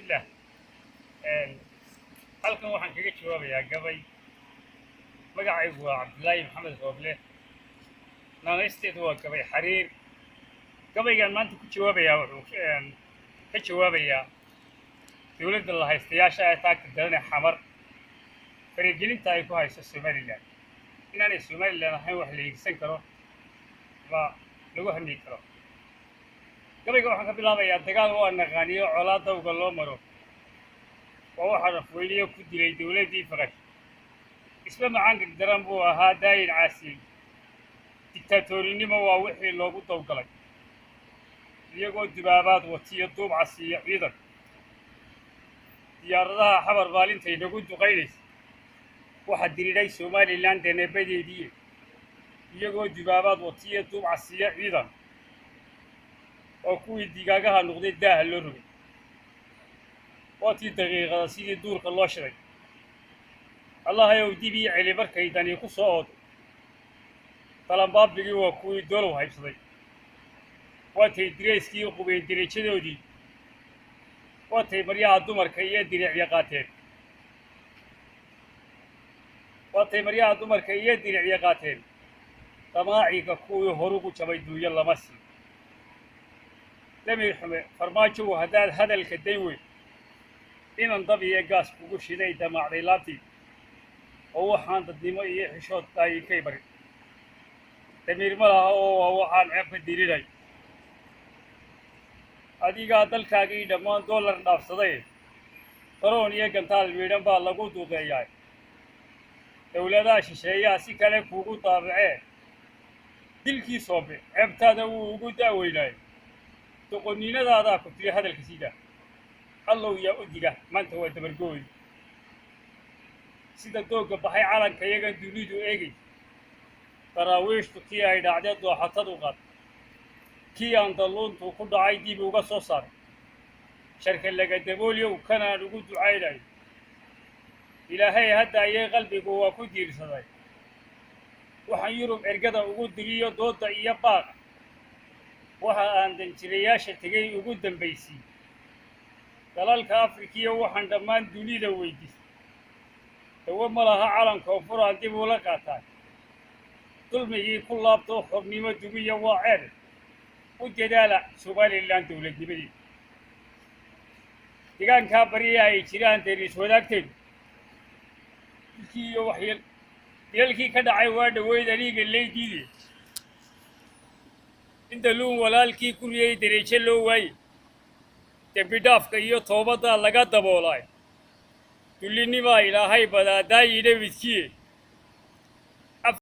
الله halkan waxaan kaga jawaabayaa gabay magacaygu waa cabdullaahi maxamed rooble naanaysteedu waa gabay xariir gabaygan maanta ku jawaabayaa wuxuu ka jawaabayaa dowladda la haystayaasha ee taagta daranee xamar faragelinta ay ku hayso somalilan inaanay somalilan ahayn wax la iigsan karo ba lagu hami karo gabayga waxaan ka bilaabayaa dagaal waa naqaaniyo colaad dawga loo maro waa waxaa rafweyniyo ku dilay dowladdii faqash isla macaanka daran buu ahaa daayin caasiin dictaatorinimo waa wixii loogu dawgalay iyagoo dibaabaad watiyo duub casiiyo ciidan diyaaradaha xabar baalintay nagu duqaynaysa waxaa diridhay somalilan deneebadeedii iyagoo dibaabaad watiyo duub casiiyo ciidan oo kuwii digaagaha noqday daaha loo rogay waatii daqiiqada sidii duurka loo shiday allahayow dib ii celi markaydani ku soo ooday talanbaabigii waa kuwii doolow haybsaday waatay dirayskii qubeen derajadoodii waatay maryaha dumarka iyo diricya qaateen damaaciga kuwii horugu jabay duunyo lama siin damir xume farmaajow haddaad hadalka dayn weyn inan dab iyo gaas kugu shiday damaacday laabtii oo waxaan dadnimo iyo xishood daayinkay barin damiir ma laha oo waa waxaan ceebka dirinay adigaa dalkaagii dhammaan dollar dhaafsaday qaroon iyo gantaal miidhan baa lagu duuqeeyaa dowladaha shisheeyaha si kale kuugu daabacee dilkii soobe ceebtaada wuu ugu da'weynaay doqonniinadaadaa ku tiri hadalka siida allow yaa u diga maanta waa dabargooy sida doogga baxay calanka iyagan dunidu eegay daraawiishtu kii ay dhacdee dooxatadu qaad kii aan dalluuntu ku dhacay dib uga soo saaray sharka laga daboolyow kanaan ugu ducaynayo ilaahay hadda ayay qalbigu waa ku diirsaday waxaan yurub ergada ugu diriyo doodda iyo baaqa waxa aan danjirayaasha tegay ugu dambaysay dalalka afrikiya waxaan dhammaan dunida weydiistay dawo ma laha calanka furaan dib ula qaataan dulmigii ku laabto xornimo dumiya waa ceeb u dadaala somalilan dowladnimadii deegaankaa bariya ay jiraan deris wadaagteen dilkii iyo waxyeel dilalkii ka dhacay waa dhaweyd aniga leydiide inta luun walaalkii ku riyay derejo loo waayey dembi dhaafka iyo toobaddaa laga daboolay dullinimaa ilaahay badaa daayidha midkiye